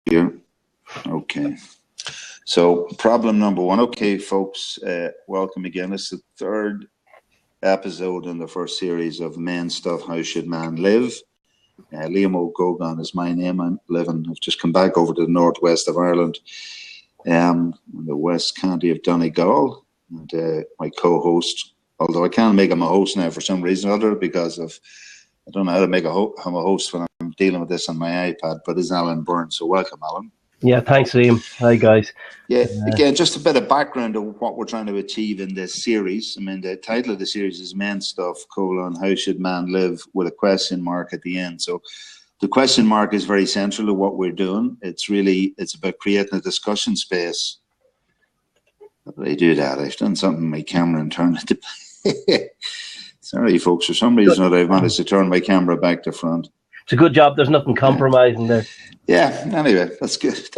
Here. Okay. So problem number one. Okay, folks, welcome again. It's the third episode in the first series of Menstuff, How Should Man Live? Liam O'Gogan is my name. I've just come back over to the northwest of Ireland, in the west county of Donegal, and my co-host, although I can't make him a host now for some reason or other, because I don't know how to make him a host when I'm dealing with this on my iPad, but it's Alan Byrne. So welcome, Alan. Yeah, thanks, Liam. Hi, guys. Yeah, again, just a bit of background of what we're trying to achieve in this series. I mean, the title of the series is Menstuff, How Should Man Live, with a question mark at the end. So the question mark is very central to what we're doing. It's about creating a discussion space. How do I do that? I've done something with my camera and turned it to... Sorry, folks, for some reason or other, I've managed to turn my camera back to front. It's a good job. There's nothing compromising there. Yeah, anyway, that's good.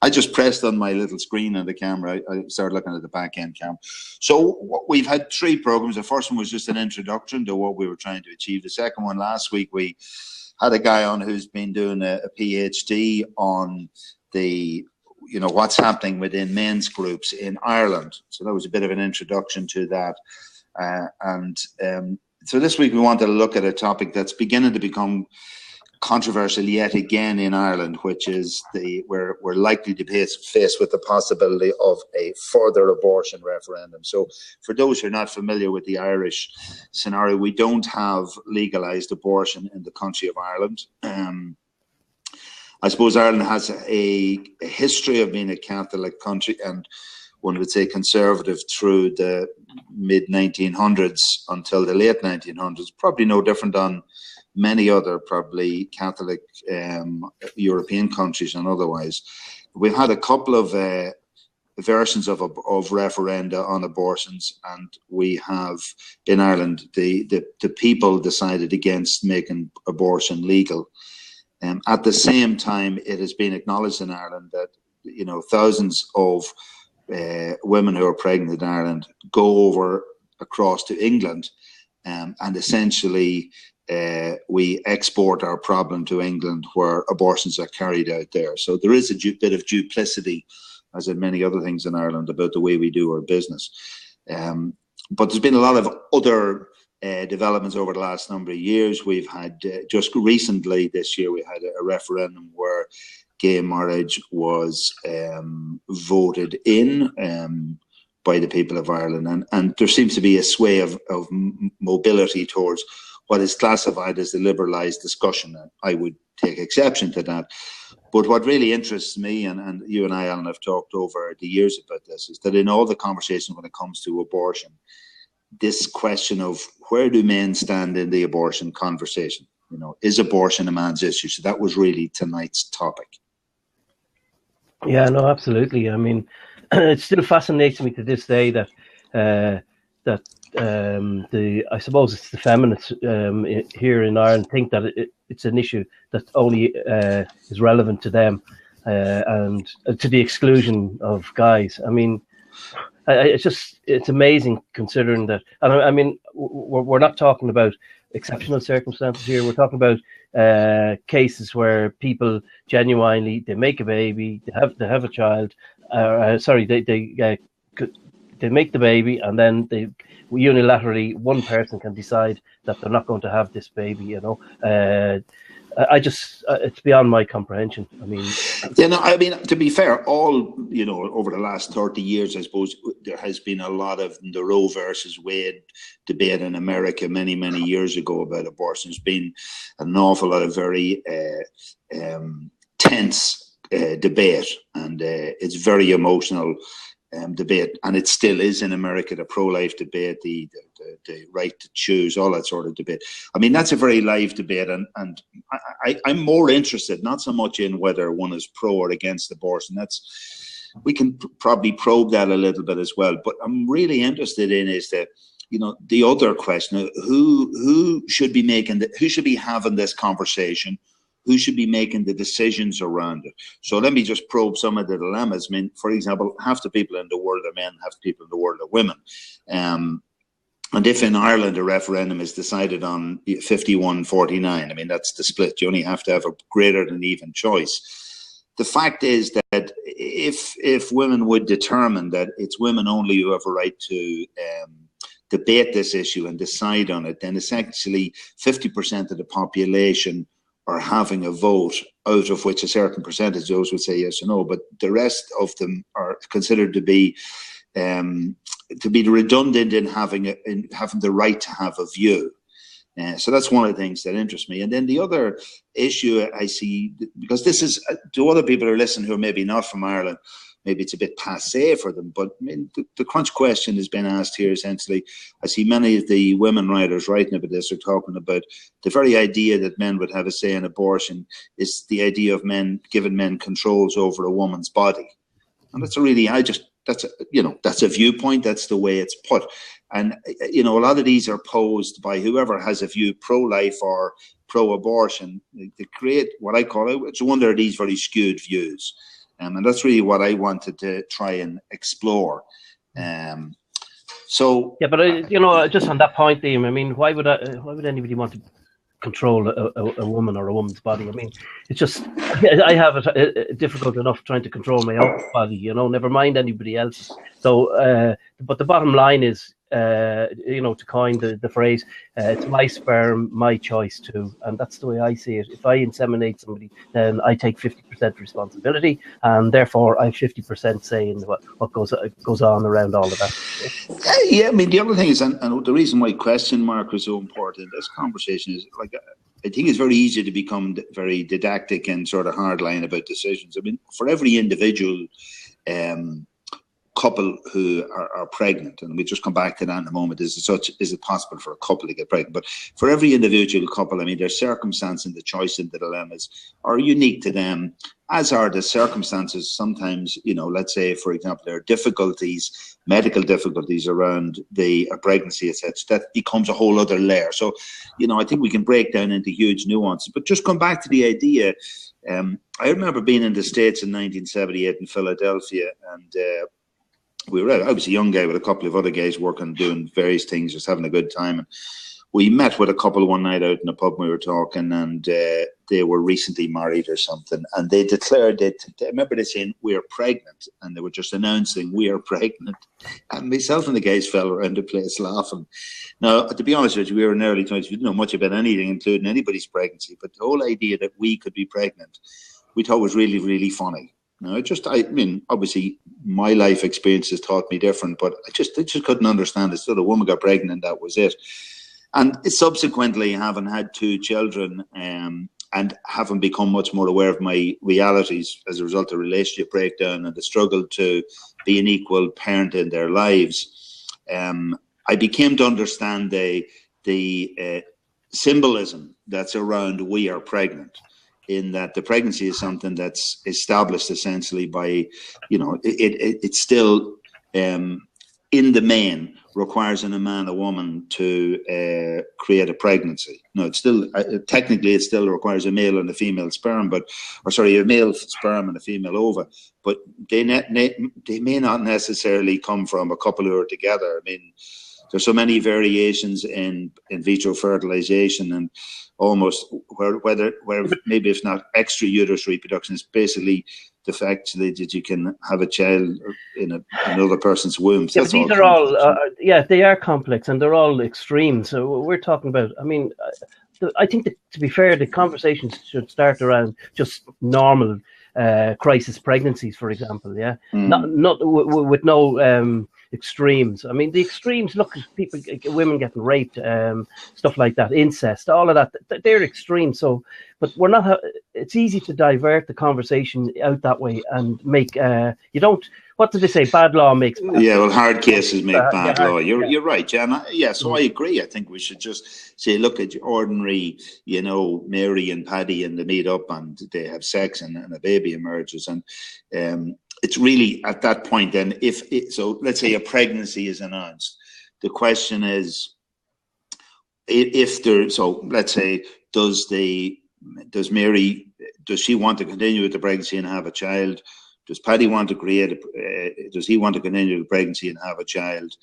I just pressed on my little screen on the camera. I started looking at the back end camera. So we've had 3 programs. The first one was just an introduction to what we were trying to achieve. The second one, last week, we had a guy on who's been doing a PhD on what's happening within men's groups in Ireland. So that was a bit of an introduction to that. So this week we wanted to look at a topic that's beginning to become controversial yet again in Ireland, which is we're likely to be faced with the possibility of a further abortion referendum. So for those who are not familiar with the Irish scenario, we don't have legalized abortion in the country of Ireland. I suppose Ireland has a history of being a Catholic country, and one would say conservative through the mid-1900s until the late 1900s, probably no different than many other probably Catholic European countries and otherwise. We've had a couple of versions of referenda on abortions, and we have in Ireland the people decided against making abortion legal. At the same time, it has been acknowledged in Ireland that thousands of women who are pregnant in Ireland go over across to England, and essentially we export our problem to England, where abortions are carried out there. So there is a bit of duplicity, as in many other things in Ireland, about the way we do our business. But there's been a lot of other developments over the last number of years. We've had just recently this year we had a referendum where gay marriage was voted in by the people of Ireland, and there seems to be a sway of mobility towards what is classified as the liberalised discussion. And I would take exception to that. But what really interests me, and you and I, Alan, have talked over the years about this, is that in all the conversations when it comes to abortion, this question of where do men stand in the abortion conversation? Is abortion a man's issue? So that was really tonight's topic. Yeah, no, absolutely. I mean, it still fascinates me to this day that I suppose it's the feminists here in Ireland think that it's an issue that only is relevant to them and to the exclusion of guys. I mean, it's amazing considering that. And I mean, we're not talking about exceptional circumstances here. We're talking about cases where people genuinely, they make a baby, they have a child. They make the baby, and then they unilaterally, one person can decide that they're not going to have this baby. It's beyond my comprehension. I mean, to be fair, over the last 30 years, I suppose there has been a lot of the Roe versus Wade debate in America many, many years ago about abortion. There's been an awful lot of very tense debate, and it's very emotional debate, and it still is in America. The pro-life debate, the right to choose, all that sort of debate. I mean, that's a very live debate, and I'm more interested not so much in whether one is pro or against abortion. We can probably probe that a little bit as well, but I'm really interested in is that the other question: who should be having this conversation? Who should be making the decisions around it? So let me just probe some of the dilemmas. I mean, for example, half the people in the world are men, half the people in the world are women. And if in Ireland a referendum is decided on 51-49, I mean, that's the split. You only have to have a greater than even choice. the fact is that if women would determine that it's women only who have a right to debate this issue and decide on it, then essentially 50% of the population are having a vote, out of which a certain percentage of those would say yes or no, but the rest of them are considered to be redundant in having the right to have a view. So that's one of the things that interests me. And then the other issue I see, because this is, to other people who are listening who are maybe not from Ireland, maybe it's a bit passé for them, but I mean, the crunch question has been asked here essentially. I see many of the women writers writing about this are talking about the very idea that men would have a say in abortion is the idea of giving men controls over a woman's body. And that's a really, that's a viewpoint, that's the way it's put. And, a lot of these are posed by whoever has a view pro-life or pro-abortion to create what I call it. It's one of these very skewed views. And that's really what I wanted to try and explore. So yeah, but just on that point, Liam, I mean, why would anybody want to control a woman or a woman's body? I mean, it's just, I have it difficult enough trying to control my own body, never mind anybody else. So, but the bottom line is, to coin the phrase, it's my sperm, my choice too, and that's the way I see it. If I inseminate somebody, then I take 50% responsibility, and therefore I have 50% say in what goes on around all of that. Yeah, I mean, the other thing is, and the reason why question mark was so important in this conversation is, like, I think it's very easy to become very didactic and sort of hardline about decisions. I mean, for every individual couple who are pregnant, and we just come back to that in a moment, is it possible for a couple to get pregnant? But for every individual couple, I mean, their circumstance and the choice and the dilemmas are unique to them, as are the circumstances. Sometimes, let's say, for example, there are difficulties, medical difficulties around the pregnancy, etc. That becomes a whole other layer. So, I think we can break down into huge nuances. But just come back to the idea. I remember being in the States in 1978 in Philadelphia, and I was a young guy with a couple of other guys working, doing various things, just having a good time. And we met with a couple one night out in a pub. We were talking, and they were recently married or something. And they declared I remember they saying, "We're pregnant," and they were just announcing, "We are pregnant." And myself and the guys fell around the place laughing. Now, to be honest with you, we were in early 20s. We didn't know much about anything, including anybody's pregnancy. But the whole idea that we could be pregnant, we thought was really, really funny. No, I mean, obviously, my life experience has taught me different, but I just couldn't understand it. So the woman got pregnant, and that was it. And subsequently, having had 2 children, and having become much more aware of my realities as a result of relationship breakdown and the struggle to be an equal parent in their lives, I became to understand the symbolism that's around "we are pregnant," in that the pregnancy is something that's established essentially by, it's still, in the main, requires in a man, a woman to create a pregnancy. No, it's still, technically it still requires a male and a female sperm, a male sperm and a female ova, but they may not necessarily come from a couple who are together. I mean, there's so many variations in vitro fertilization, and almost where maybe if not extra uterus reproduction, it's basically the fact that you can have a child in another person's womb. Yeah, but these are all, they are complex, and they're all extreme. So we're talking about, I mean, I think that, to be fair, the conversations should start around just normal crisis pregnancies, for example. Yeah, not with no extremes. I mean, the extremes, look at people, women getting raped, stuff like that, incest, all of that, they're extreme. So, but we're not, it's easy to divert the conversation out that way and make, what did they say? Bad law makes bad. Yeah, well, hard cases make bad law. You're right, Jan. So I agree. I think we should just say, look at ordinary, Mary and Paddy, and they meet up and they have sex, and a baby emerges. And it's really at that point then, so let's say a pregnancy is announced. The question is, let's say, does Mary, does she want to continue with the pregnancy and have a child? Does Paddy want to does he want to continue the pregnancy and have a child?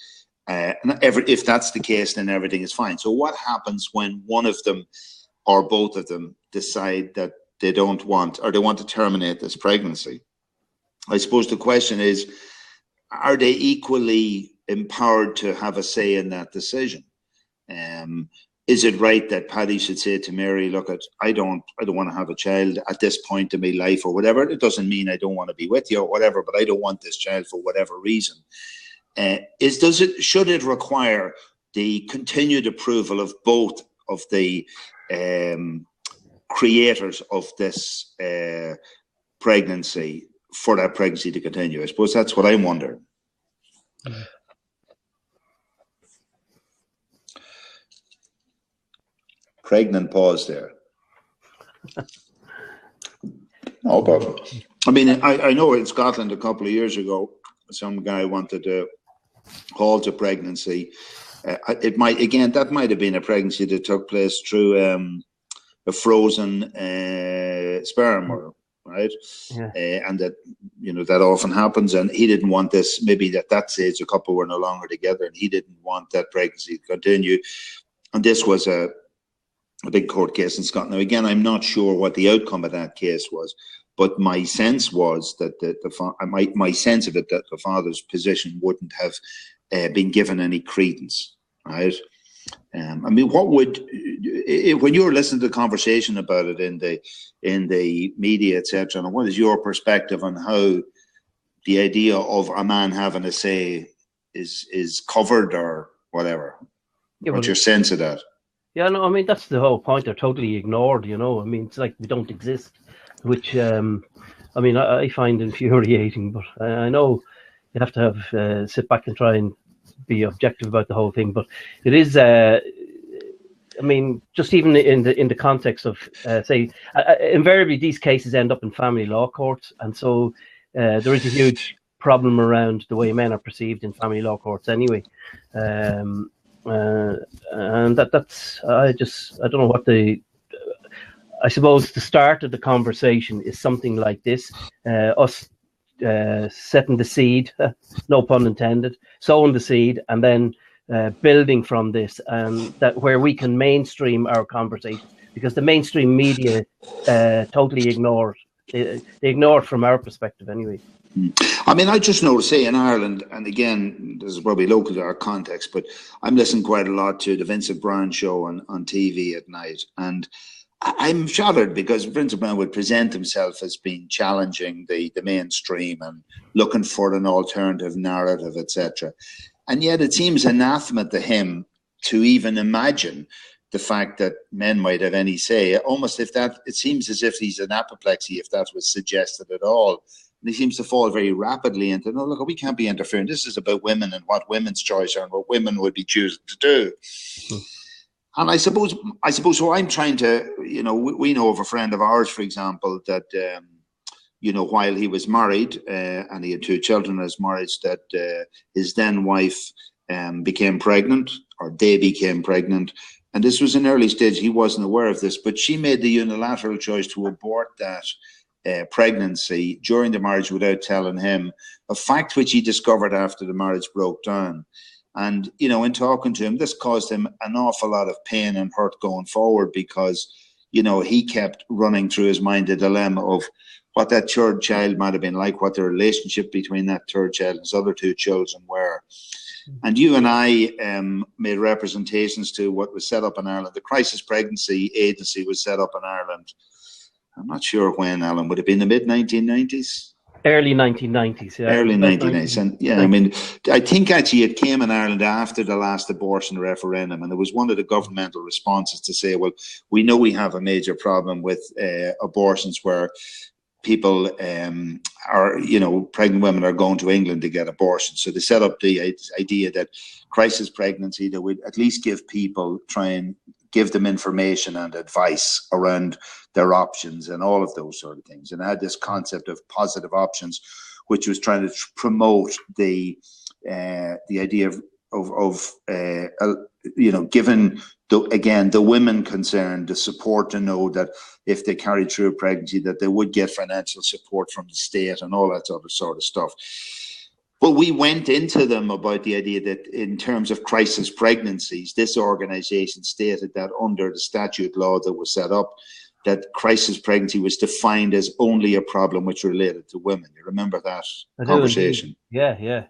If that's the case, then everything is fine. So what happens when one of them or both of them decide that they don't want, or they want to terminate this pregnancy. I suppose the question is, are they equally empowered to have a say in that decision? Is it right that Paddy should say to Mary, look, I don't want to have a child at this point in my life or whatever. It doesn't mean I don't want to be with you or whatever, but I don't want this child for whatever reason. Should it require the continued approval of both of the creators of this pregnancy for that pregnancy to continue? I suppose that's what I'm wondering. Pregnant pause there. No, but I mean, I know in Scotland a couple of years ago, some guy wanted to halt a pregnancy. That might have been a pregnancy that took place through a frozen sperm, right? Yeah. And that, that often happens. And he didn't want this. Maybe at that stage, a couple were no longer together, and he didn't want that pregnancy to continue. And this was a big court case in Scotland. Now, again, I'm not sure what the outcome of that case was, but my sense was that my sense of it, that the father's position wouldn't have been given any credence, right? I mean, what would, when you were listening to the conversation about it in the media, etc., and what is your perspective on how the idea of a man having a say is covered or whatever? Yeah, what's your sense of that? Yeah, no, I mean, that's the whole point. They're totally ignored, I mean, it's like we don't exist, which, I mean, I find infuriating, but I know you have to have sit back and try and be objective about the whole thing. But it is, I mean, just even in the context of, say, invariably these cases end up in family law courts. And so there is a huge problem around the way men are perceived in family law courts anyway. And that's I don't know what I suppose the start of the conversation is something like this, us setting the seed, no pun intended, sowing the seed, and then building from this, and that where we can mainstream our conversation, because the mainstream media totally ignore it. They ignore it from our perspective anyway. I mean, I just know to say in Ireland, and again, this is probably local to our context, but I'm listening quite a lot to the Vincent Browne show on TV at night. And I'm shattered because Vincent Browne would present himself as being challenging the mainstream and looking for an alternative narrative, etc. And yet it seems anathema to him to even imagine the fact that men might have any say. Almost it seems as if he's an apoplexy if that was suggested at all. And he seems to fall very rapidly into, no, look, we can't be interfering. This is about women and what women's choice are and what women would be choosing to do. And I suppose so I'm trying to, we know of a friend of ours, for example, that, while he was married and he had 2 children as marriage, that his then wife became pregnant, or they became pregnant. And this was an early stage. He wasn't aware of this, but she made the unilateral choice to abort that pregnancy during the marriage without telling him, a fact which he discovered after the marriage broke down. And, in talking to him, this caused him an awful lot of pain and hurt going forward, because, he kept running through his mind the dilemma of what that third child might have been like, what the relationship between that third child and his other 2 children were. And you and I made representations to what was set up in Ireland. The Crisis Pregnancy Agency was set up in Ireland. I'm not sure when, Alan. Would it be in the mid-1990s? Early 1990s, yeah. Early 1990s. And yeah, I mean, I think actually it came in Ireland after the last abortion referendum. And it was one of the governmental responses to say, well, we know we have a major problem with abortions where people are, pregnant women are going to England to get abortions. So they set up the idea that crisis pregnancy, that would at least give people, try and give them information and advice around their options and all of those sort of things. And I had this concept of positive options, which was trying to promote the idea of giving the women concerned the support to know that if they carried through a pregnancy, that they would get financial support from the state and all that sort of stuff. But we went into them about the idea that in terms of crisis pregnancies, this organization stated that under the statute law that was set up, Mm. crisis pregnancy was defined as only a problem which related to women. You remember that conversation? Yeah.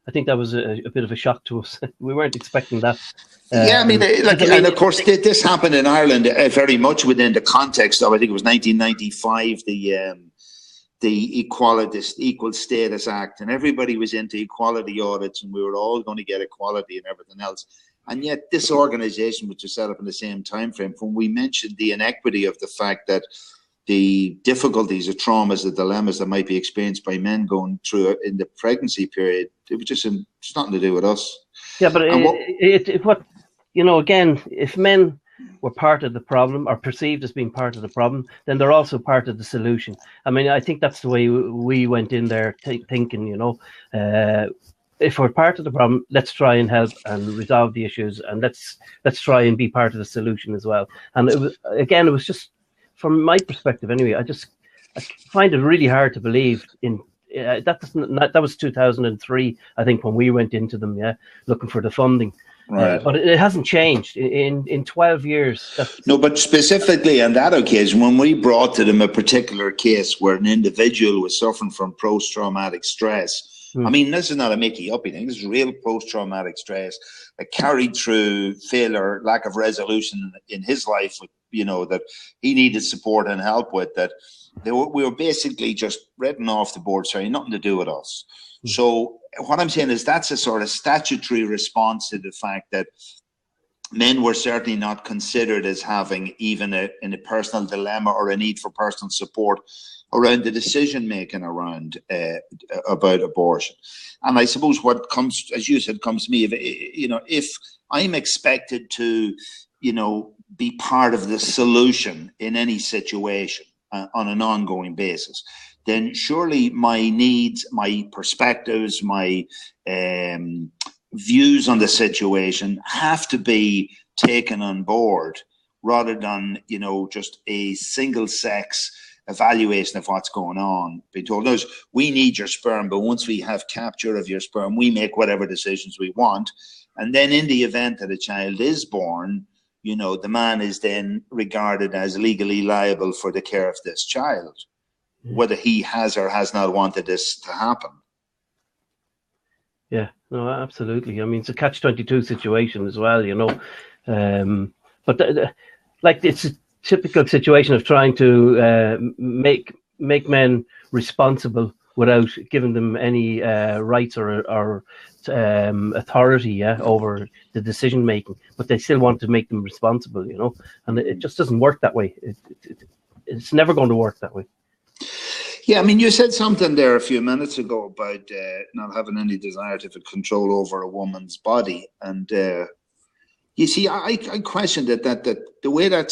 I think that was a bit of a shock to us. We weren't expecting that. Yeah, I mean, and of course, this happened in Ireland very much within the context of, I think it was 1995, the Equal Status Act, and everybody was into equality audits, and we were all going to get equality and everything else. And yet, this organisation, which was set up in the same time frame, when we mentioned the inequity of the fact that the difficulties, the traumas, the dilemmas that might be experienced by men going through in the pregnancy period, it was just nothing to do with us. Yeah, but again, if men were part of the problem or perceived as being part of the problem, then they're also part of the solution. I mean, I think that's the way we went in there thinking, if we're part of the problem, let's try and help and resolve the issues, and let's try and be part of the solution as well. And it was just, from my perspective anyway, I find it really hard to believe in that was 2003, I think, when we went into them, looking for the funding. Right. But it hasn't changed in 12 years. No, but specifically on that occasion, when we brought to them a particular case where an individual was suffering from post-traumatic stress, I mean, this is not a Mickey-uppy thing. This is real post-traumatic stress that carried through failure, lack of resolution in his life, that he needed support and help with, that we were basically just written off the board, sorry, nothing to do with us. So what I'm saying is that's a sort of statutory response to the fact that men were certainly not considered as having even a personal dilemma or a need for personal support around the decision making around about abortion. And I suppose what comes, as you said, comes to me, if I'm expected to, be part of the solution in any situation on an ongoing basis, then surely my needs, my perspectives, my views on the situation have to be taken on board, rather than, just a single sex evaluation of what's going on. Being told, no, we need your sperm, but once we have capture of your sperm, we make whatever decisions we want. And then in the event that a child is born, the man is then regarded as legally liable for the care of this child, whether he has or has not wanted this to happen. Yeah, no, absolutely. I mean, it's a catch-22 situation as well, but it's a typical situation of trying to make men responsible without giving them any rights or authority over the decision making, but they still want to make them responsible, and it just doesn't work that way. It's never going to work that way. Yeah, I mean, you said something there a few minutes ago about not having any desire to have control over a woman's body, and you see, I question that the way that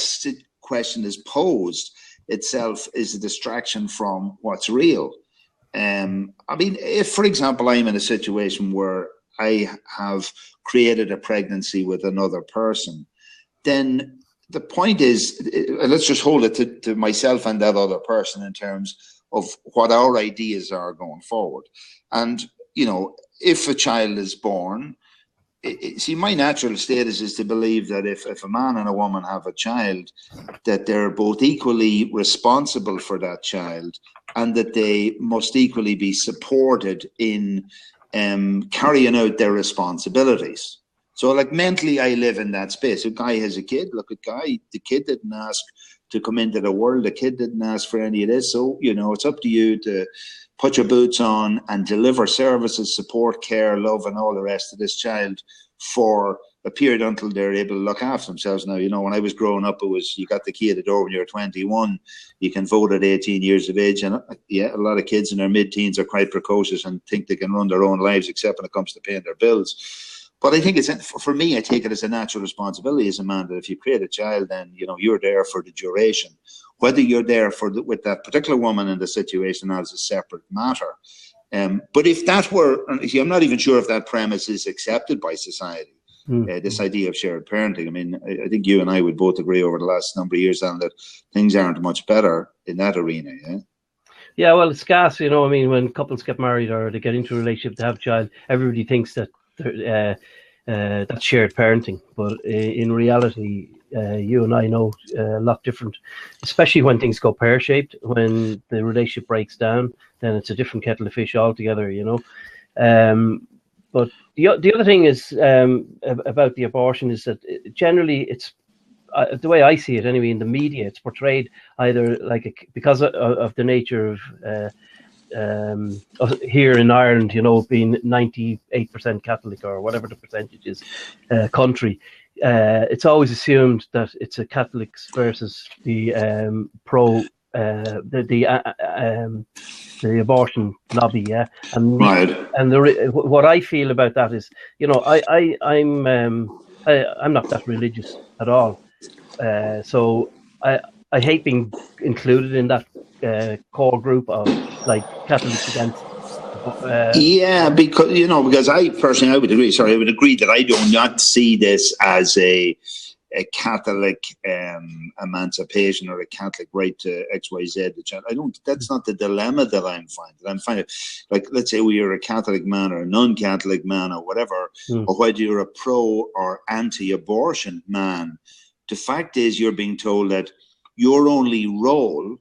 question is posed itself is a distraction from what's real. I mean, if, for example, I'm in a situation where I have created a pregnancy with another person, then the point is, let's just hold it to myself and that other person in terms of what our ideas are going forward. And, if a child is born, see, my natural status is to believe that if a man and a woman have a child, that they're both equally responsible for that child, and that they must equally be supported in carrying out their responsibilities. So, like, mentally, I live in that space. A guy has a kid. Look at Guy. The kid didn't ask to come into the world. The kid didn't ask for any of this. So, it's up to you to put your boots on and deliver services, support, care, love, and all the rest of this child for a period until they're able to look after themselves. Now, when I was growing up, it was, you got the key at the door when you're 21. You can vote at 18 years of age. And yeah, a lot of kids in their mid-teens are quite precocious and think they can run their own lives, except when it comes to paying their bills. But I think for me, I take it as a natural responsibility as a man that if you create a child, then, you're there for the duration. Whether you're there with that particular woman in the situation, that is a separate matter. But if that were, see, I'm not even sure if that premise is accepted by society, this idea of shared parenting. I mean, I think you and I would both agree over the last number of years, Alan, that things aren't much better in that arena, yeah? Yeah, well, it's gas, I mean, when couples get married or they get into a relationship to have a child, everybody thinks that that's shared parenting. But in reality, you and I know a lot different, especially when things go pear-shaped. When the relationship breaks down, then it's a different kettle of fish altogether, you know. But the other thing is about the abortion is that generally it's the way I see it anyway in the media, it's portrayed either like because of the nature of here in Ireland, you know, being 98% Catholic or whatever the percentage is, country. It's always assumed that it's a Catholics versus the the abortion lobby, yeah. And what I feel about that is, you know, I'm not that religious at all, so I hate being included in that core group of like Catholics against. Yeah, because I personally, I would agree. Sorry, I would agree that I do not see this as a Catholic emancipation or a Catholic right to XYZ. I don't. That's not the dilemma that I'm finding. I'm finding, like, let's say you're a Catholic man or a non-Catholic man or whatever, or whether you're a pro or anti-abortion man. The fact is, you're being told that your only role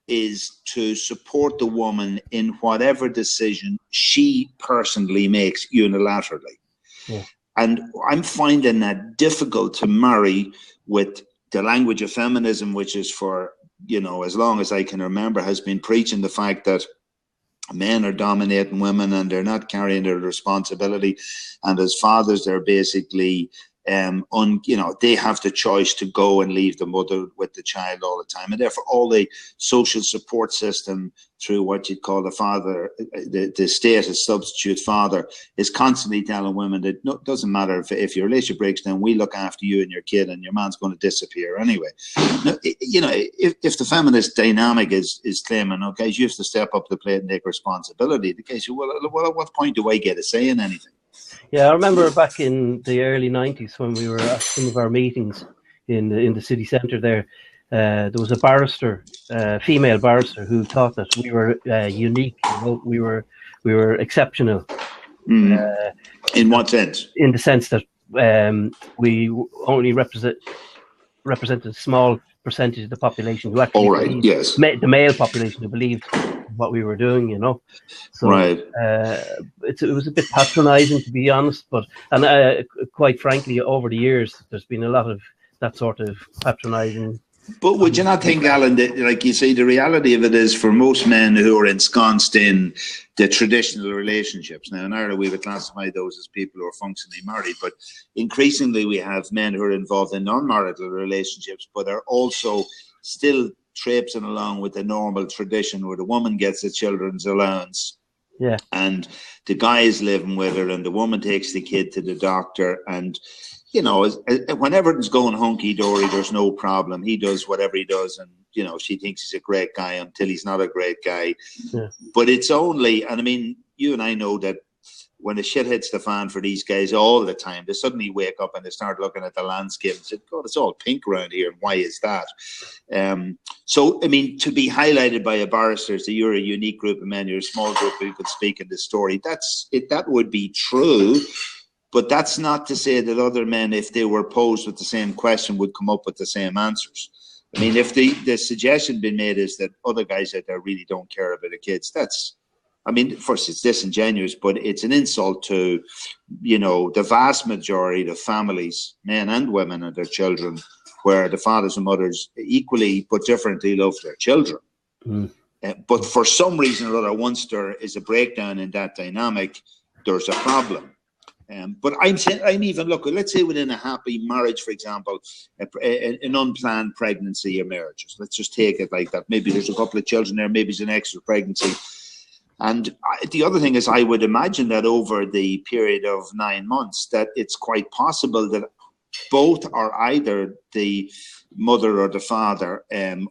is to support the woman in whatever decision she personally makes unilaterally. Yeah. And I'm finding that difficult to marry with the language of feminism, which is for, you know, as long as I can remember, has been preaching the fact that men are dominating women and they're not carrying their responsibility. And as fathers, they're basically they have the choice to go and leave the mother with the child all the time, and therefore all the social support system through what you'd call the father, the state as substitute father, is constantly telling women that no, it doesn't matter if your relationship breaks down, we look after you and your kid, and your man's going to disappear anyway. Now, you know, if the feminist dynamic is claiming, okay, you have to step up to the plate and take responsibility, the case, well, at what point do I get a say in anything? Yeah, I remember back in the early 90s when we were at some of our meetings in the city centre there, there was a barrister, female barrister, who thought that we were unique, you know, we were exceptional. In what sense? In the sense that we only represented a small percentage of the population who actually the male population who believed what we were doing, you know. So it was a bit patronizing, to be honest, but quite frankly, over the years there's been a lot of that sort of patronizing. But would you not think, Alan, that, like you say, the reality of it is for most men who are ensconced in the traditional relationships, now in Ireland we would classify those as people who are functionally married, but increasingly we have men who are involved in non-marital relationships but are also still traipsing along with the normal tradition where the woman gets the children's allowance, and the guy is living with her, and the woman takes the kid to the doctor, and you know, when everything's going hunky-dory, there's no problem. He does whatever he does, and, you know, she thinks he's a great guy until he's not a great guy. Yeah. But it's only, and I mean, you and I know that when the shit hits the fan for these guys all the time, they suddenly wake up and they start looking at the landscape and say, God, it's all pink around here, and why is that? So, I mean, to be highlighted by a barrister, so you're a unique group of men, you're a small group who could speak in this story, that would be true. But that's not to say that other men, if they were posed with the same question, would come up with the same answers. I mean, if the suggestion been made is that other guys out there really don't care about the kids, that's, I mean, first, it's disingenuous, but it's an insult to, you know, the vast majority of families, men and women and their children, where the fathers and mothers equally but differently love their children. But for some reason or other, once there is a breakdown in that dynamic, there's a problem. But I'm even, look, let's say within a happy marriage, for example, an unplanned pregnancy emerges. Let's just take it like that. Maybe there's a couple of children there, maybe it's an extra pregnancy. And the other thing is, I would imagine that over the period of 9 months, that it's quite possible that both are either the mother or the father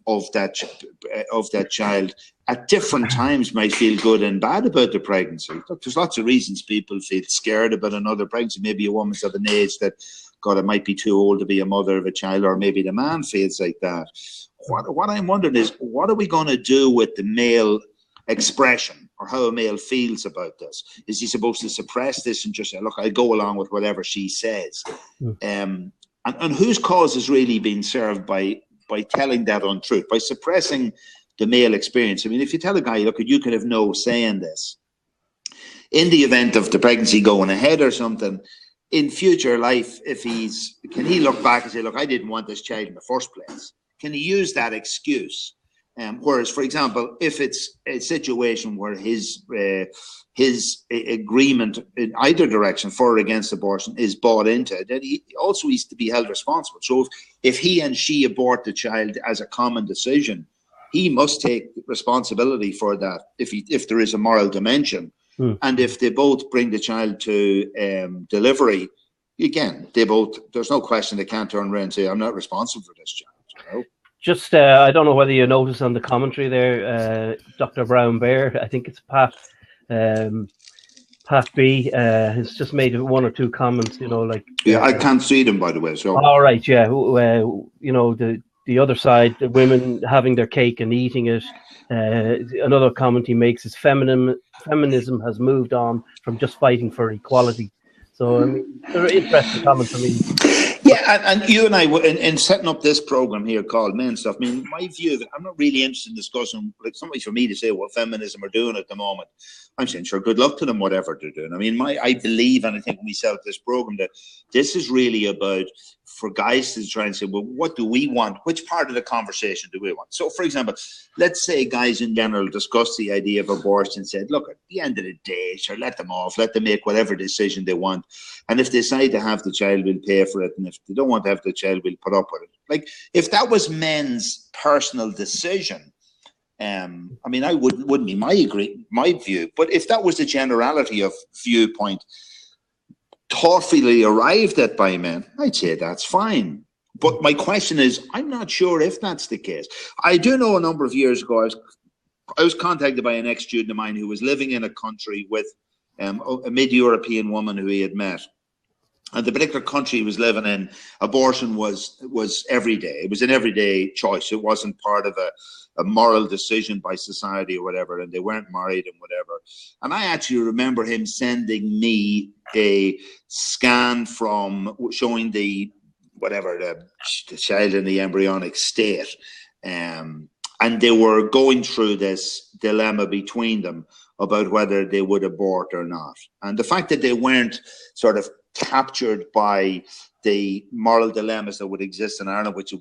of that child at different times might feel good and bad about the pregnancy. Look, there's lots of reasons people feel scared about another pregnancy. Maybe a woman's of an age that, God, it might be too old to be a mother of a child, or maybe the man feels like that. What I'm wondering is, what are we going to do with the male expression or how a male feels about this. Is he supposed to suppress this and just say, look, I go along with whatever she says? And whose cause is really being served by telling that untruth, by suppressing the male experience? I mean, if you tell a guy, look, you could have no say in this, in the event of the pregnancy going ahead or something, in future life, can he look back and say, look, I didn't want this child in the first place? Can he use that excuse? Whereas, for example, if it's a situation where his agreement in either direction, for or against abortion, is bought into, then he also needs to be held responsible. So if he and she abort the child as a common decision, he must take responsibility for that if there is a moral dimension. And if they both bring the child to delivery, again, there's no question they can't turn around and say, I'm not responsible for this child. You know? Just, I don't know whether you noticed on the commentary there, Dr. Brown Bear, I think it's Pat B, has just made one or two comments, you know, like... Yeah, I can't see them, by the way. So. All right, yeah. You know, the other side, the women having their cake and eating it. Another comment he makes is feminism has moved on from just fighting for equality. So, I mean, they're interesting comments. I mean, yeah, and you and I, in setting up this program here called Menstuff, I mean, my view of it, I'm not really interested in discussing, like, somebody for me to say what feminism are doing at the moment. I'm saying, sure, good luck to them, whatever they're doing. I mean, I believe, and I think when we set up this program, that this is really about, for guys to try and say, well, what do we want? Which part of the conversation do we want? So, for example, let's say guys in general discuss the idea of abortion and said, look, at the end of the day, sure, let them off, let them make whatever decision they want. And if they decide to have the child, we'll pay for it. And if they don't want to have the child, we'll put up with it. Like, if that was men's personal decision, I mean, I wouldn't be my view. But if that was the generality of viewpoint, thoughtfully arrived at by men, I'd say that's fine. But my question is, I'm not sure if that's the case. I do know a number of years ago, I was contacted by an ex-student of mine who was living in a country with a mid-European woman who he had met. And the particular country he was living in, abortion was every day. It was an everyday choice. It wasn't part of a moral decision by society or whatever, and they weren't married and whatever. And I actually remember him sending me a scan from showing the child in the embryonic state. And they were going through this dilemma between them about whether they would abort or not. And the fact that they weren't sort of captured by the moral dilemmas that would exist in Ireland, which it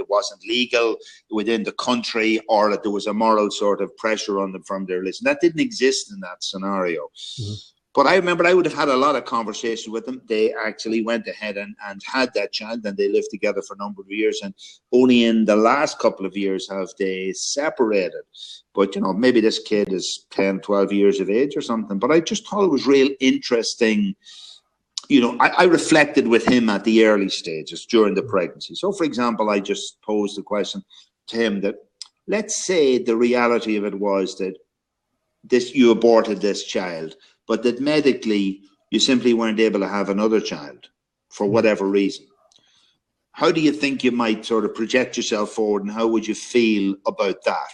wasn't legal within the country, or that there was a moral sort of pressure on them from their list. And that didn't exist in that scenario. Mm-hmm. But I remember I would have had a lot of conversation with them. They actually went ahead and had that child, and they lived together for a number of years. And only in the last couple of years have they separated. But, you know, maybe this kid is 10, 12 years of age or something. But I just thought it was real interesting. You know, I reflected with him at the early stages during the pregnancy. So, for example, I just posed the question to him that, let's say the reality of it was that you aborted this child, but that medically you simply weren't able to have another child for whatever reason. How do you think you might sort of project yourself forward, and how would you feel about that?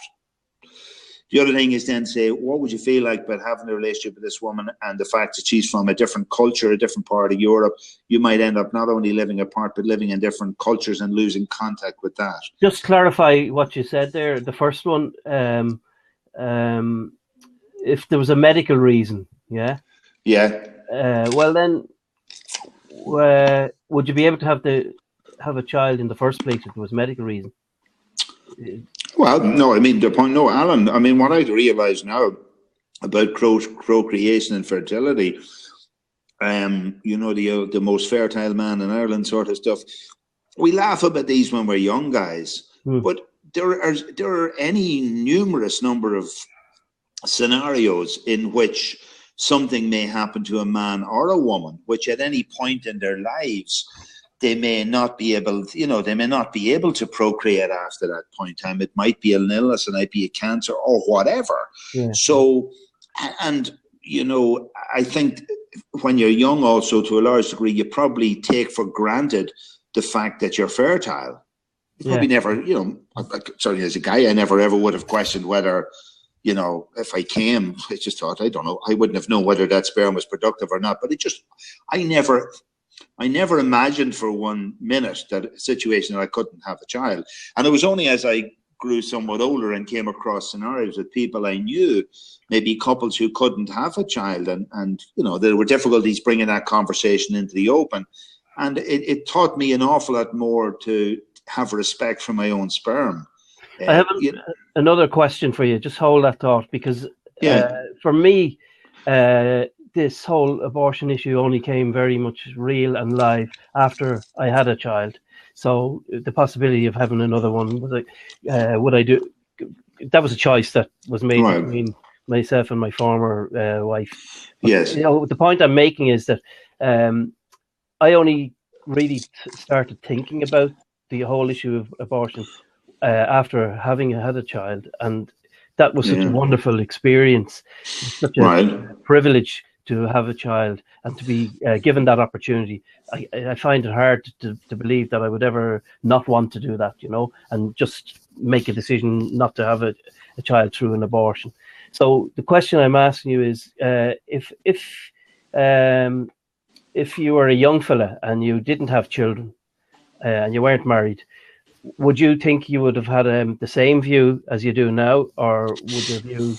The other thing is then say, what would you feel like about having a relationship with this woman, and the fact that she's from a different culture, a different part of Europe? You might end up not only living apart, but living in different cultures and losing contact with that. Just clarify what you said there. The first one, if there was a medical reason, yeah? Yeah. Well, then, would you be able to have a child in the first place if there was a medical reason? Well, no, I mean, the point, no, Alan, I mean, what I realise now about procreation and fertility, you know, the most fertile man in Ireland sort of stuff, we laugh about these when we're young guys, but there are any numerous number of scenarios in which something may happen to a man or a woman, which at any point in their lives, they may not be able, to procreate after that point in time. It might be an illness, it might be a cancer or whatever. Yeah. So, and, you know, I think when you're young also, to a large degree, you probably take for granted the fact that you're fertile. You probably never, you know, certainly as a guy, I never ever would have questioned whether you know, if I came, I just thought, I don't know, I wouldn't have known whether that sperm was productive or not. But I never imagined for 1 minute that a situation that I couldn't have a child. And it was only as I grew somewhat older and came across scenarios with people I knew, maybe couples who couldn't have a child, and you know, there were difficulties bringing that conversation into the open. And it taught me an awful lot more to have respect for my own sperm. I have another question for you. Just hold that thought, because for me, this whole abortion issue only came very much real and live after I had a child. So the possibility of having another one was like, would I do? That was a choice that was made between myself and my former wife. But, yes. You know, the point I'm making is that I only really started thinking about the whole issue of abortion after having had a child, and that was such a wonderful experience, such a privilege to have a child and to be given that opportunity. I find it hard to believe that I would ever not want to do that, you know, and just make a decision not to have a child through an abortion. So the question I'm asking you is, if you were a young fella and you didn't have children and you weren't married, would you think you would have had the same view as you do now, or would your view?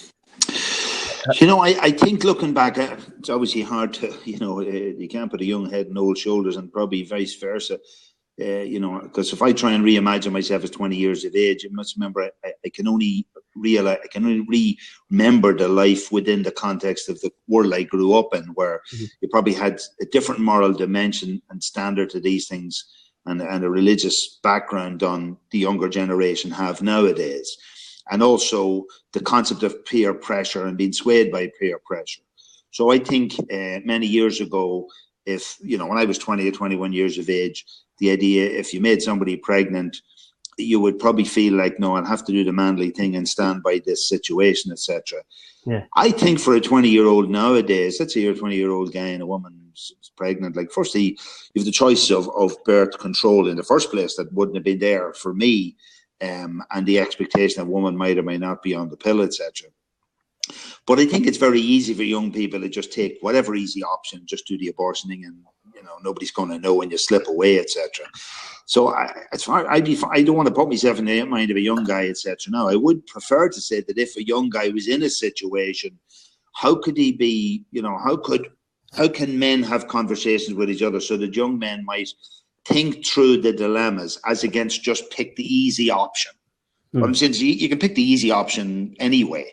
You know, I think looking back, it's obviously hard to, you know, you can't put a young head on old shoulders, and probably vice versa. You know, because if I try and reimagine myself as 20 years of age, you must remember I can only remember the life within the context of the world I grew up in, where you probably had a different moral dimension and standard to these things, and a religious background on the younger generation have nowadays. And also the concept of peer pressure and being swayed by peer pressure. So I think many years ago, if, you know, when I was 20 or 21 years of age, the idea, if you made somebody pregnant, you would probably feel like, no, I'll have to do the manly thing and stand by this situation, etc. Yeah. I think for a 20-year-old nowadays, let's say you're a 20-year-old guy and a woman's pregnant, like, firstly, you have the choice of birth control in the first place that wouldn't have been there for me, and the expectation that a woman might or may not be on the pill, etc. But I think it's very easy for young people to just take whatever easy option, just do the abortion thing, and, you know, nobody's going to know when you slip away, etc. So I don't want to put myself in the mind of a young guy, etc. No, I would prefer to say that if a young guy was in a situation, how could he be, you know, how can men have conversations with each other so that young men might think through the dilemmas as against just pick the easy option? What I'm saying is you can pick the easy option anyway.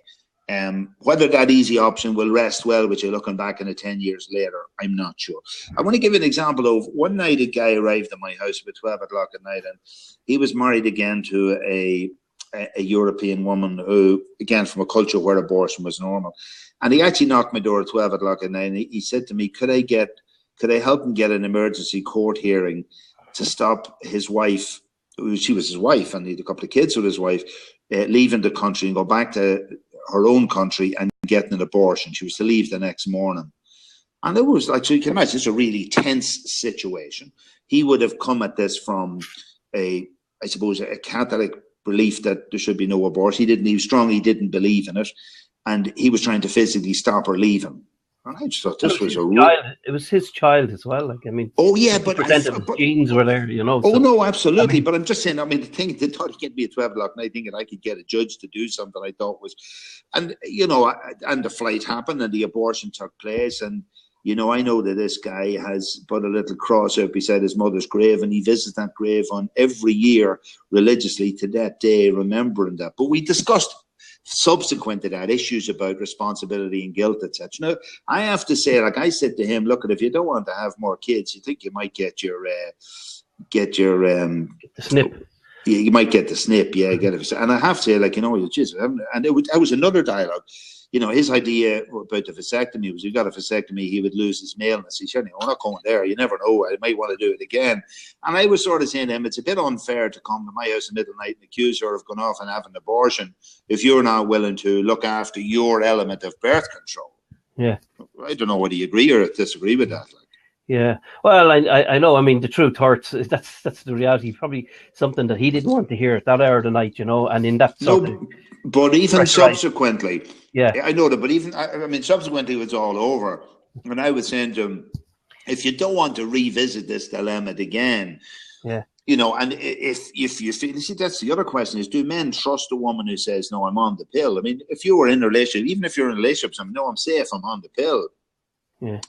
Whether that easy option will rest well with you looking back in it 10 years later, I'm not sure. I want to give you an example of one night a guy arrived at my house about 12 o'clock at night, and he was married again to a European woman who, again, from a culture where abortion was normal. And he actually knocked my door at 12 o'clock at night, and he said to me, could I help him get an emergency court hearing to stop his wife, she was his wife, and he had a couple of kids with his wife, leaving the country and go back to her own country and getting an abortion. She was to leave the next morning. And it was like, so you can imagine, it's a really tense situation. He would have come at this from I suppose, a Catholic belief that there should be no abortion. He strongly didn't believe in it. And he was trying to physically stop her leaving. And I just thought this was a child. It was his child as well. Like, I mean, oh yeah, but his genes were there, you know. Oh, so, no, absolutely. I mean, but I'm just saying, I mean, the thing, they thought he'd get me at 12 o'clock night thinking I could get a judge to do something I thought was, and, you know, and the flight happened and the abortion took place. And, you know, I know that this guy has put a little cross out beside his mother's grave, and he visits that grave on every year religiously to that day, remembering that. But we discussed subsequent to that issues about responsibility and guilt, etc. Now, I have to say, like I said to him, look, if you don't want to have more kids, you think you might get the snip. You might get the snip, yeah. Get it. And I have to say, like, you know, geez, and that was another dialogue. You know, his idea about the vasectomy was, if he got a vasectomy, he would lose his maleness. He said, we're not going there. You never know. I might want to do it again. And I was sort of saying to him, it's a bit unfair to come to my house in the middle of the night and accuse her of going off and having an abortion if you're not willing to look after your element of birth control. Yeah. I don't know whether you agree or disagree with that. Like. Yeah. Well, I know. I mean, the truth hurts. That's the reality. Probably something that he didn't want to hear at that hour of the night, and in that sort of No, but even pressurized. subsequently, Yeah. I know that, but even, I mean, subsequently it was all over. And I was saying to him, if you don't want to revisit this dilemma again, Yeah. and if you feel, see, that's the other question is, do men trust a woman who says, no, I'm on the pill? I mean, if you were in a relationship, even if you're in a relationship, saying, no, I'm safe, I'm on the pill. Yeah.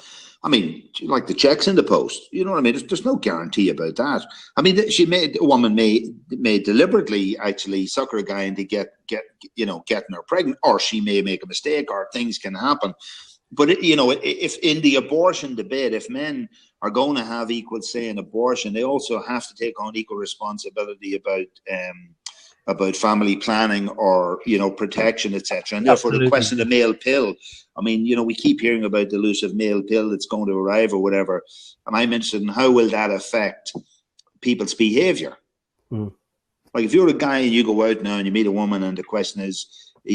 I mean, like the checks in the post, you know what I mean? There's no guarantee about that. I mean, a woman may deliberately actually sucker a guy into getting her pregnant, or she may make a mistake, or things can happen. But if in the abortion debate, if men are going to have equal say in abortion, they also have to take on equal responsibility about family planning or protection, etc. And therefore, the Absolutely. question of the male pill. I mean, we keep hearing about the elusive male pill that's going to arrive or whatever. And I'm interested in how will that affect people's behaviour. Like if you're a guy and you go out now and you meet a woman and the question is, are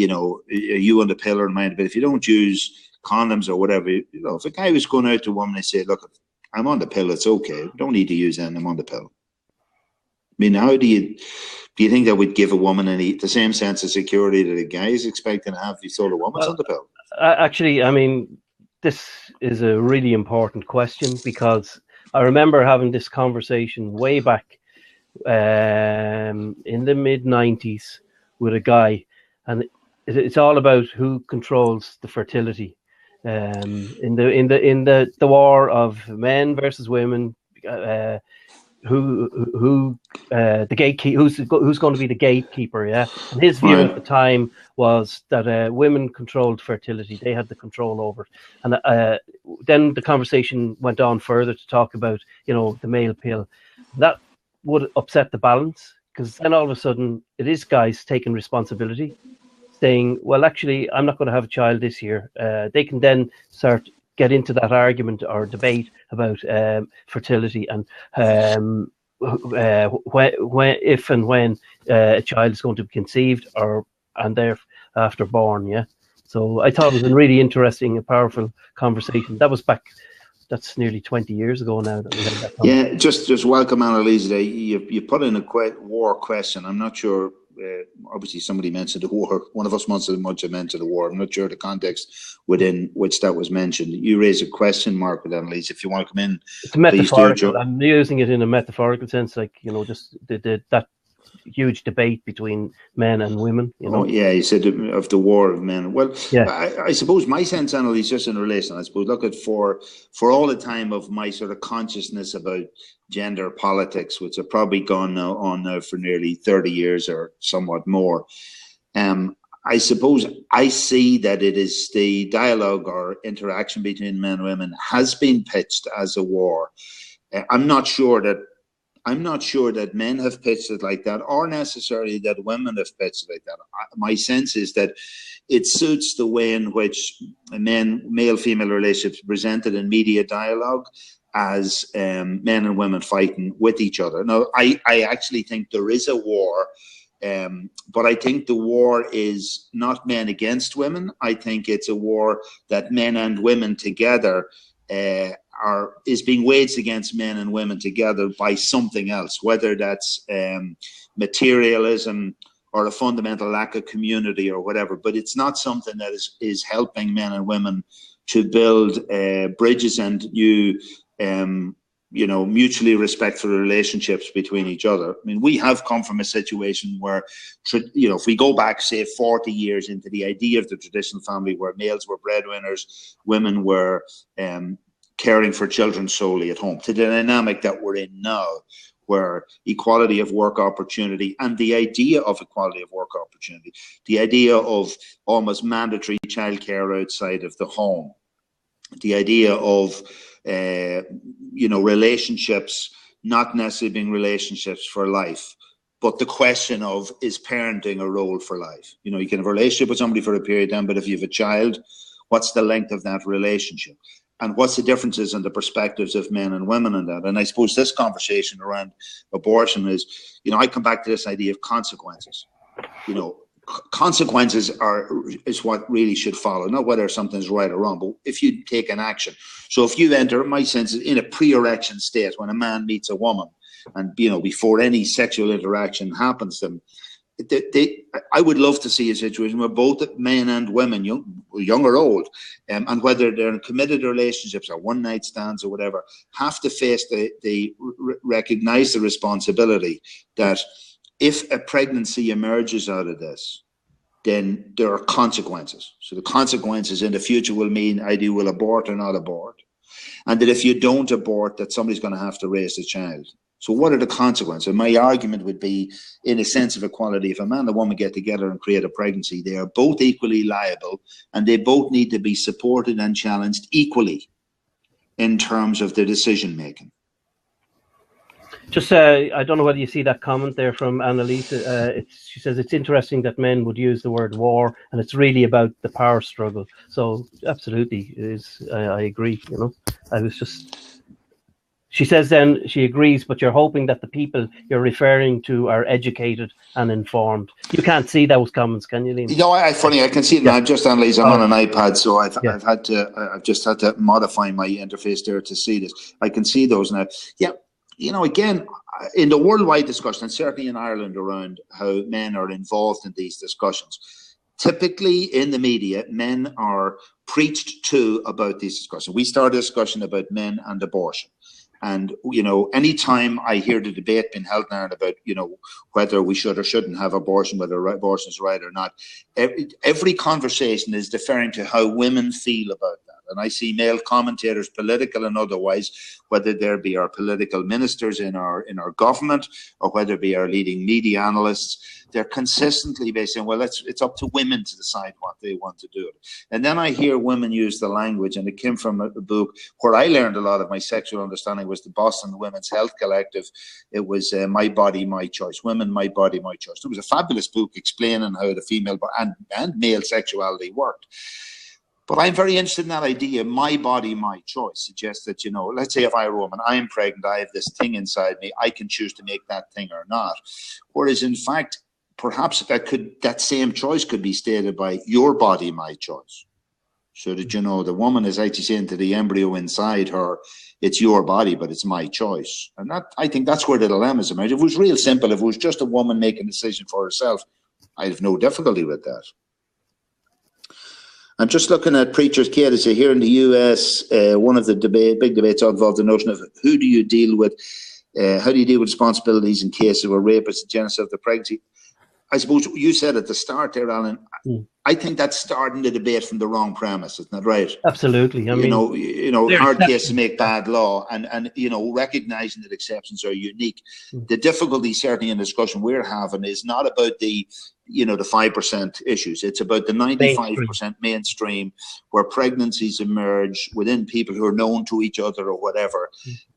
you on the pill or mind? But if you don't use condoms or whatever, if a guy was going out to a woman and say, look, I'm on the pill, it's okay, don't need to use any, I'm on the pill. I mean, how do you think that would give a woman the same sense of security that a guy is expecting to have if he told a woman's on the pill? Actually, I mean, this is a really important question, because I remember having this conversation way back in the mid-90s with a guy, and it's all about who controls the fertility. In the war of men versus women, who the gatekeeper, who's going to be the gatekeeper? Yeah, and his view at the time was that women controlled fertility; they had the control over it. And then the conversation went on further to talk about the male pill. That would upset the balance, because then all of a sudden it is guys taking responsibility, saying, well, actually, I'm not going to have a child this year. They can then get into that argument or debate about fertility and if and when a child is going to be conceived and thereafter born. Yeah. So I thought it was a really interesting and powerful conversation. That's nearly 20 years ago now that we had that conversation. Yeah, just welcome, Annalise. You put in a war question. I'm not sure. Obviously, somebody mentioned the war. One of us must have mentioned the war. I'm not sure the context within which that was mentioned. You raise a question mark with Annalise. If you want to come in, it's metaphorical. I'm using it in a metaphorical sense, like just that huge debate between men and women. Oh yeah, you said of the war of men. Well, yeah. I suppose my sense, Annalise, just in relation, I suppose, look at for all the time of my sort of consciousness about gender politics, which have probably gone on now for nearly 30 years or somewhat more. I suppose I see that it is the dialogue or interaction between men and women has been pitched as a war. I'm not sure that men have pitched it like that, or necessarily that women have pitched it like that. My sense is that it suits the way in which male-female relationships presented in media dialogue as men and women fighting with each other. Now, I actually think there is a war, but I think the war is not men against women. I think it's a war that men and women together is being waged against men and women together by something else, whether that's materialism or a fundamental lack of community or whatever. But it's not something that is helping men and women to build bridges and new, mutually respectful relationships between each other. I mean, we have come from a situation where, if we go back, say, 40 years into the idea of the traditional family, where males were breadwinners, women were caring for children solely at home, to the dynamic that we're in now, where equality of work opportunity and the idea of equality of work opportunity, the idea of almost mandatory childcare outside of the home, the idea of relationships not necessarily being relationships for life, but the question of, is parenting a role for life? You can have a relationship with somebody for a period of time, but if you have a child, what's the length of that relationship? And what's the differences in the perspectives of men and women in that? And I suppose this conversation around abortion is, I come back to this idea of consequences. consequences is what really should follow, not whether something's right or wrong, but if you take an action. So if you enter, my sense is, in a pre-erection state, when a man meets a woman, and before any sexual interaction happens to them, I would love to see a situation where both men and women, young or old, and whether they're in committed relationships or one night stands or whatever, have to face recognize the responsibility that if a pregnancy emerges out of this, then there are consequences. So the consequences in the future will mean either you will abort or not abort. And that if you don't abort, that somebody's going to have to raise the child. So what are the consequences? And my argument would be, in a sense of equality, if a man and a woman get together and create a pregnancy, they are both equally liable, and they both need to be supported and challenged equally in terms of their decision making. Just, I don't know whether you see that comment there from Annalise. She says it's interesting that men would use the word war, and it's really about the power struggle. So absolutely, it is. I agree. I was just. She says then she agrees, but you're hoping that the people you're referring to are educated and informed. You can't see those comments, can you, Liam? Funny, I can see them. Yeah. I'm just analyzing. I'm on an iPad, so I've just had to modify my interface there to see this. I can see those now. Yeah. Again, in the worldwide discussion, and certainly in Ireland, around how men are involved in these discussions, typically in the media, men are preached to about these discussions. We started a discussion about men and abortion. And, anytime I hear the debate being held now about, whether we should or shouldn't have abortion, whether abortion is right or not, every conversation is deferring to how women feel about that. And I see male commentators, political and otherwise, whether there be our political ministers in our government, or whether it be our leading media analysts, they're consistently saying, well, it's up to women to decide what they want to do. And then I hear women use the language, and it came from a book where I learned a lot of my sexual understanding, was the Boston Women's Health Collective. It was My Body, My Choice, Women, My Body, My Choice. It was a fabulous book explaining how the female and male sexuality worked. But I'm very interested in that idea, my body, my choice, suggests that, let's say if I were a woman, I'm pregnant, I have this thing inside me, I can choose to make that thing or not. Whereas in fact, perhaps that same choice could be stated by your body, my choice. So that, the woman is actually saying to the embryo inside her, it's your body, but it's my choice. And I think that's where the dilemmas emerge. If it was real simple, if it was just a woman making a decision for herself, I'd have no difficulty with that. I'm just looking at Preacher's Kate. I say here in the US, one of the big debates involved the notion of how do you deal with responsibilities in cases where rape is the genesis of the pregnancy. I suppose you said at the start there, Alan, I think that's starting the debate from the wrong premise, isn't that right? Absolutely. I mean, hard cases make bad law, and recognizing that exceptions are unique. The difficulty certainly in the discussion we're having is not about the 5% issues. It's about the 95% mainstream where pregnancies emerge within people who are known to each other or whatever.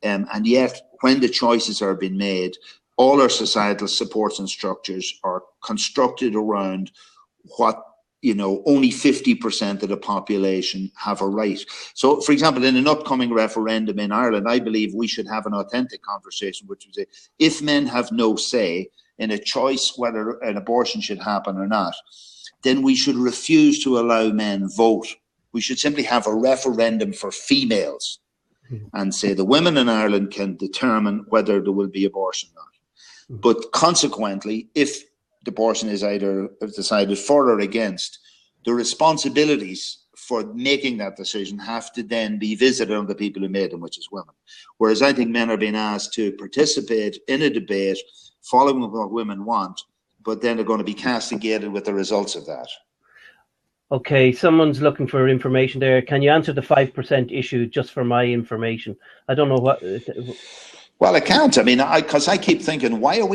And yet when the choices are being made, all our societal supports and structures are constructed around what only 50% of the population have a right. So, for example, in an upcoming referendum in Ireland, I believe we should have an authentic conversation, which would say, if men have no say in a choice whether an abortion should happen or not, then we should refuse to allow men vote. We should simply have a referendum for females and say the women in Ireland can determine whether there will be abortion or not. But consequently, if the abortion is either decided for or against, the responsibilities for making that decision have to then be visited on the people who made them, which is women. Whereas I think men are being asked to participate in a debate following what women want, but then they're going to be castigated with the results of that. Okay, someone's looking for information there. Can you answer the 5% issue just for my information? I don't know what... Well, I can't. I mean, because I keep thinking, why do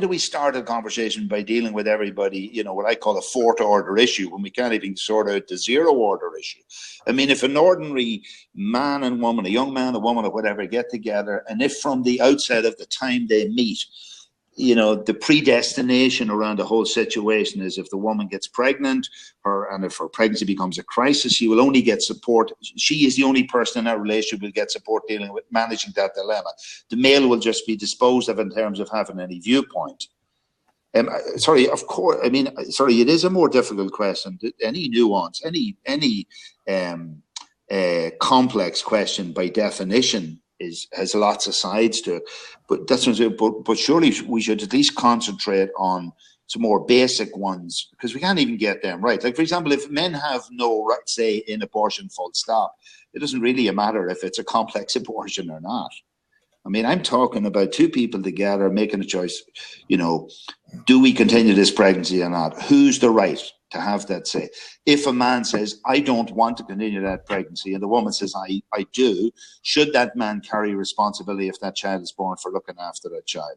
we start a conversation by dealing with everybody, what I call a fourth order issue, when we can't even sort out the zero order issue? I mean, if an ordinary man and woman, a young man, a woman, or whatever, get together, and if from the outset of the time they meet, the predestination around the whole situation is if the woman gets pregnant, and if her pregnancy becomes a crisis, she will only get support. She is the only person in that relationship who will get support dealing with managing that dilemma. The male will just be disposed of in terms of having any viewpoint. Sorry, of course. I mean, sorry, it is a more difficult question. Any nuance, any complex question, by definition, has lots of sides to it. But that's what I'm saying. But surely we should at least concentrate on some more basic ones, because we can't even get them right. Like, for example, if men have no right say in abortion, full stop, it doesn't really matter if it's a complex abortion or not. I mean, I'm talking about two people together making a choice. You know, do we continue this pregnancy or not? Who's the right to have that say? If a man says, I don't want to continue that pregnancy, and the woman says, I do, should that man carry responsibility if that child is born for looking after that child?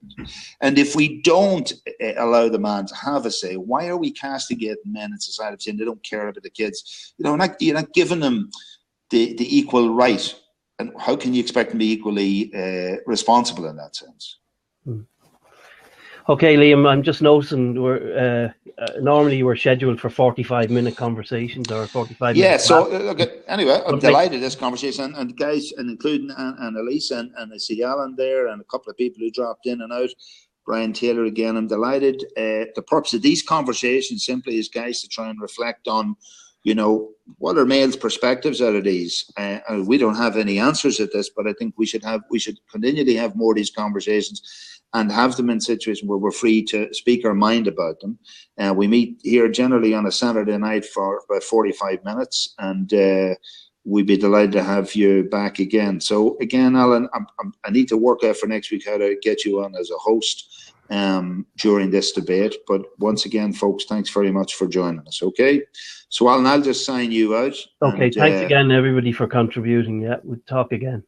And if we don't allow the man to have a say, why are we castigating men in society saying they don't care about the kids? You know, you're not giving them the equal right. And how can you expect them to be equally responsible in that sense? Okay, Liam, I'm just noticing we're normally we're scheduled for 45-minute conversations or 45 minutes. Yeah, so look, anyway, I'm delighted this conversation, and guys, and including Annalise and I see Alan there, and a couple of people who dropped in and out. Brian Taylor again, I'm delighted. The purpose of these conversations simply is, guys, to try and reflect on, you know, what are males' perspectives out of these? We don't have any answers at this, but I think we should continually have more of these conversations and have them in situations where we're free to speak our mind about them. We meet here generally on a Saturday night for about 45 minutes, and we'd be delighted to have you back again. So again, Alan, I need to work out for next week how to get you on as a host during this debate. But once again, folks, thanks very much for joining us. Okay, so Alan, I'll just sign you out. Okay, and, thanks again, everybody, for contributing. Yeah, we'll talk again.